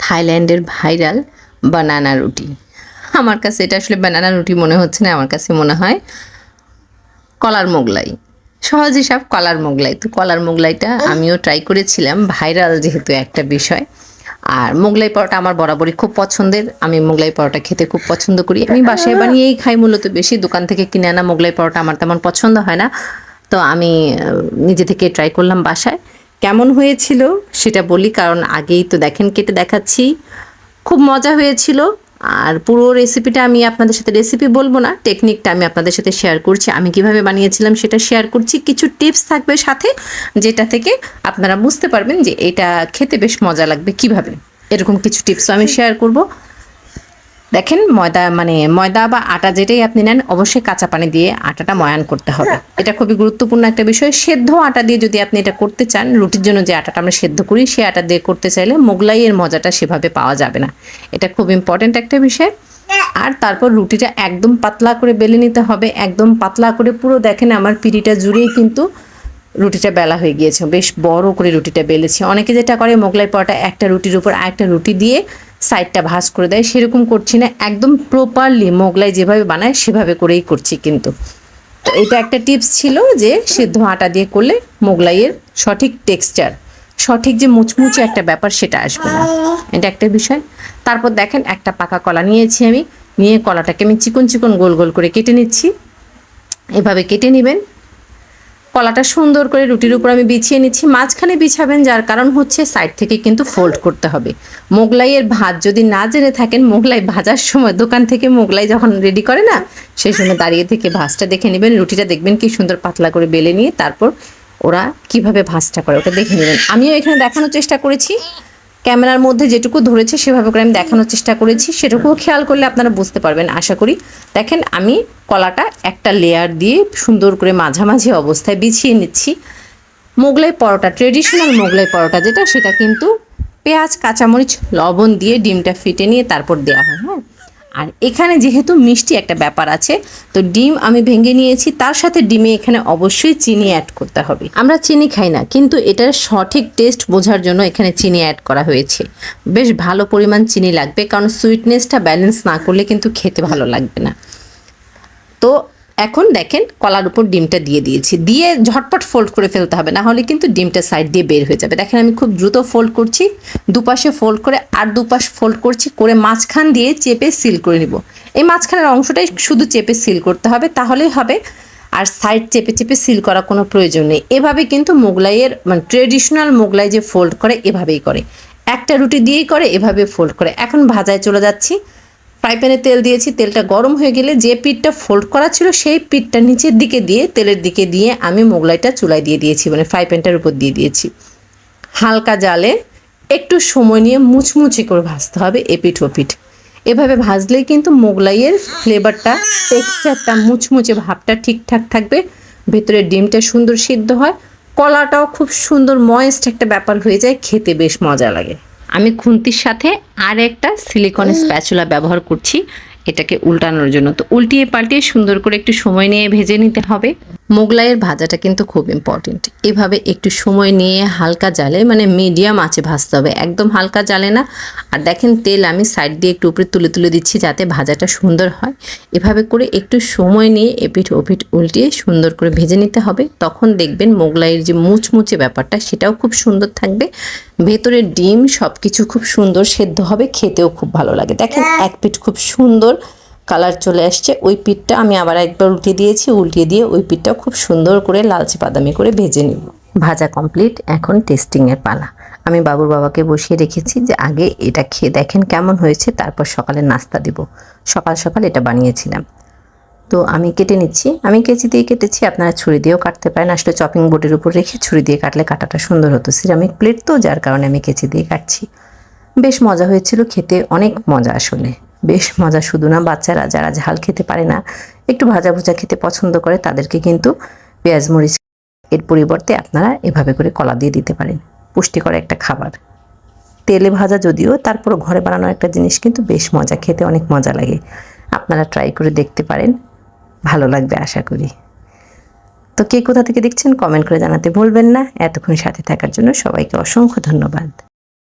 থাইল্যান্ডের ভাইরাল বানানা রুটি। আমার কাছে এটা আসলে বানানা রুটি মনে হচ্ছে না, আমার কাছে মনে হয় কলার মোগলাই। সহজ হিসাব কলার মোগলাই। তো কলার মোগলাইটা আমিও ট্রাই করেছিলাম, ভাইরাল যেহেতু একটা বিষয়। আর মোগলাই পরোটা আমার বরাবরই খুব পছন্দের, আমি মোগলাই পরোটা খেতে খুব পছন্দ করি। আমি বাসায় বানিয়েই খাই মূলত বেশি, দোকান থেকে কিনে আনা মোগলাই পরোটা আমার তেমন পছন্দ হয় না। তো আমি নিজে থেকে ট্রাই করলাম বাসায়। কেমন হয়েছিল সেটা বলি, কারণ আগেই তো দেখেন কেটে দেখাচ্ছি। খুব মজা হয়েছিল। আর পুরো রেসিপিটা আমি আপনাদের সাথে, রেসিপি বলবো না, টেকনিকটা আমি আপনাদের সাথে শেয়ার করছি। আমি কিভাবে বানিয়েছিলাম সেটা শেয়ার করছি। কিছু টিপস থাকবে সাথে, যেটা থেকে আপনারা বুঝতে পারবেন যে এটা খেতে বেশ মজা লাগবে কিভাবে। এরকম কিছু টিপসও আমি শেয়ার করব। দেখেন, ময়দা বা আটা যেটাই আপনি নেন, অবশ্যই কাঁচা পানি দিয়ে আটাটা ময়ান করতে হবে। এটা খুবই গুরুত্বপূর্ণ একটা বিষয়। সেদ্ধ আটা দিয়ে যদি আপনি এটা করতে চান, রুটির জন্য যে আটাটা আমরা সেদ্ধ করি সেই আটা দিয়ে করতে চাইলে মোগলাইয়ের মজাটা সেভাবে পাওয়া যাবে না। এটা খুব ইম্পর্ট্যান্ট একটা বিষয়। আর তারপর রুটিটা একদম পাতলা করে বেলে নিতে হবে, একদম পাতলা করে। পুরো দেখেন আমার পিঁড়িটা জুড়েই কিন্তু রুটিটা বেলা হয়ে গিয়েছে, বেশ বড় করে রুটিটা বেলেছি। অনেকে যেটা করে মোগলাই পরোটা একটা রুটির উপর আরেকটা রুটি দিয়ে সাইডটা ভাঁজ করে দেয়, সেরকম করছি না। একদম প্রপারলি মোগলাই যেভাবে বানায় সেভাবে করেই করছি কিন্তু। তো এটা একটা টিপস ছিল যে সিদ্ধ আটা দিয়ে করলে মোগলাইয়ের সঠিক টেক্সচার, সঠিক যে মুচমুচে একটা ব্যাপার সেটা আসবে না। এটা একটা বিষয়। তারপর দেখেন একটা পাকা কলা নিয়েছি আমি, নিয়ে কলাটাকে আমি চিকন চিকন গোল গোল করে কেটে নিচ্ছি। এভাবে কেটে নেবেন। কলাটা সুন্দর করে রুটির উপর আমি বিছিয়ে নিচ্ছি। মাঝখানে বিছাবেন, যার কারণ হচ্ছে সাইড থেকে কিন্তু ফোল্ড করতে হবে। মোগলাইয়ের ভাজ যদি না জেনে থাকেন, মোগলাই ভাজার সময় দোকান থেকে মোগলাই যখন রেডি করে না, সেই সময় দাঁড়িয়ে থেকে ভাজটা দেখে নেবেন। রুটিটা দেখবেন কি সুন্দর পাতলা করে বেলে নিয়ে তারপর ওরা কিভাবে ভাজটা করে ওটা দেখে নেবেন। আমিও এখানে দেখানোর চেষ্টা করেছি, ক্যামেরার মধ্যে যেটুকু ধরেছে সেভাবে করে আমি দেখানোর চেষ্টা করেছি। সেটুকুও খেয়াল করলে আপনারা বুঝতে পারবেন আশা করি। দেখেন আমি কলাটা একটা লেয়ার দিয়ে সুন্দর করে মাঝামাঝি অবস্থায় বিছিয়ে নিচ্ছি। মোগলাই পরোটা, ট্রেডিশনাল মোগলাই পরোটা যেটা, সেটা কিন্তু পেঁয়াজ, কাঁচামরিচ, লবণ দিয়ে ডিমটা ফেটে নিয়ে তারপর দেওয়া হয়। হ্যাঁ, আর এখানে যেহেতু মিষ্টি একটা ব্যাপার আছে, তো ডিম আমি ভেঙে নিয়েছি। তার সাথে ডিমে এখানে অবশ্যই চিনি অ্যাড করতে হবে। আমরা চিনি খাই না, কিন্তু এটার সঠিক টেস্ট বোঝার জন্য এখানে চিনি অ্যাড করা হয়েছে। বেশ ভালো পরিমাণ চিনি লাগবে, কারণ সুইটনেসটা ব্যালেন্স না করলে কিন্তু খেতে ভালো লাগবে না। তো এখন দেখেন কলার উপর ডিমটা দিয়ে দিয়েছি, দিয়ে ঝটপট ফোল্ড করে ফেলতে হবে, না হলে কিন্তু ডিমটা সাইড দিয়ে বের হয়ে যাবে। দেখেন আমি খুব দ্রুত ফোল্ড করছি, দুপাশে ফোল্ড করে আর দুপাশ ফোল্ড করছি, করে মাঝখান দিয়ে চেপে সিল করে নিব। এই মাঝখানের অংশটাই শুধু চেপে সিল করতে হবে, তাহলেই হবে। আর সাইড চেপে চেপে সিল করার কোনো প্রয়োজন নেই। এভাবে কিন্তু মোগলাইয়ের ট্রেডিশনাল মোগলাই যে ফোল্ড করে এভাবেই করে, একটা রুটি দিয়েই করে, এভাবে ফোল্ড করে। এখন ভাজায় চলে যাচ্ছি। ফ্রাই প্যানে তেল দিয়েছি, তেলটা গরম হয়ে গেলে যে পিঠটা ফোল্ড করা ছিল সেই পিঠটা নিচের দিকে দিয়ে তেলের দিকে দিয়ে আমি মোগলাইটা চুলায় দিয়ে দিয়েছি, ফ্রাই প্যানটার উপর দিয়ে দিয়েছি। হালকা জালে একটু সময় নিয়ে মুচমুচি করে ভাজতে হবে এপিঠ ওপিঠ। এভাবে ভাজলেই কিন্তু মোগলাইয়ের ফ্লেভারটা, টেক্সচারটা, মুচমুচে ভাবটা ঠিকঠাক থাকবে। ভেতরে ডিমটা সুন্দর সিদ্ধ হয়, কলাটাও খুব সুন্দর ময়েস্ট একটা ব্যাপার হয়ে যায়, খেতে বেশ মজা লাগে। আমি খুন্তির সাথে আর একটা সিলিকন স্প্যাচুলা ব্যবহার করছি এটাকে উল্টানোর জন্য। তো উল্টিয়ে পাল্টিয়ে সুন্দর করে একটু সময় নিয়ে ভেজে নিতে হবে। মোগলাইয়ের ভাজাটা কিন্তু খুব ইম্পর্টেন্ট। এভাবে একটু সময় নিয়ে হালকা জালে, মিডিয়াম আঁচে ভাজতে হবে, একদম হালকা জালে না। আর দেখেন তেল আমি সাইড দিয়ে একটু উপরে তুলে তুলে দিচ্ছি যাতে ভাজাটা সুন্দর হয়। এভাবে করে একটু সময় নিয়ে এপিঠ ওপিঠ উল্টিয়ে সুন্দর করে ভেজে নিতে হবে। তখন দেখবেন মোগলাইয়ের যে মুচমুচে ব্যাপারটা সেটাও খুব সুন্দর থাকবে। ভেতরে ডিম সব কিছু খুব সুন্দর সেদ্ধ হবে, খেতেও খুব ভালো লাগে। দেখেন এক পিঠ খুব সুন্দর কালার চলে আসছে। ওই পিঠটা আমি আবার একবার উল্টে দিয়েছি, উল্টিয়ে দিয়ে ওই পিঠটা খুব সুন্দর করে লালচে বাদামি করে ভেজে নিব। ভাজা কমপ্লিট, এখন টেস্টিংয়ের পালা। আমি বাবুর বাবাকে বসিয়ে রেখেছি যে আগে এটা খেয়ে দেখেন কেমন হয়েছে, তারপর সকালে নাস্তা দিব। সকাল সকাল এটা বানিয়েছিলাম। তো আমি কেটে নিচ্ছি, আমি কেচি দিয়ে কেটেছি, আপনারা ছুরি দিয়েও কাটতে পারেন। আসলে চপিং বোর্ডের উপর রেখে ছুরি দিয়ে কাটলে কাটাটা সুন্দর হতো। সিরামিক প্লেট তো, যার কারণে আমি কেচি দিয়ে কাটছি। বেশ মজা হয়েছিল খেতে, অনেক মজা। আসলে বেশ মজা, শুধু না, বাচ্চারা যারা ঝাল খেতে পারে না, একটু ভাজা ভুজা খেতে পছন্দ করে, তাদেরকে কিন্তু পেঁয়াজ মরিচ এর পরিবর্তে আপনারা এভাবে করে কলা দিয়ে দিতে পারেন। পুষ্টিকর একটা খাবার, তেলে ভাজা যদিও, তারপর ঘরে বানানো একটা জিনিস কিন্তু বেশ মজা, খেতে অনেক মজা লাগে। আপনারা ট্রাই করে দেখতে পারেন, ভালো লাগবে আশা করি। তো কে কোথা থেকে দেখছেন কমেন্ট করে জানাতে ভুলবেন না। এতক্ষণ সাথে থাকার জন্য সবাইকে অসংখ্য ধন্যবাদ।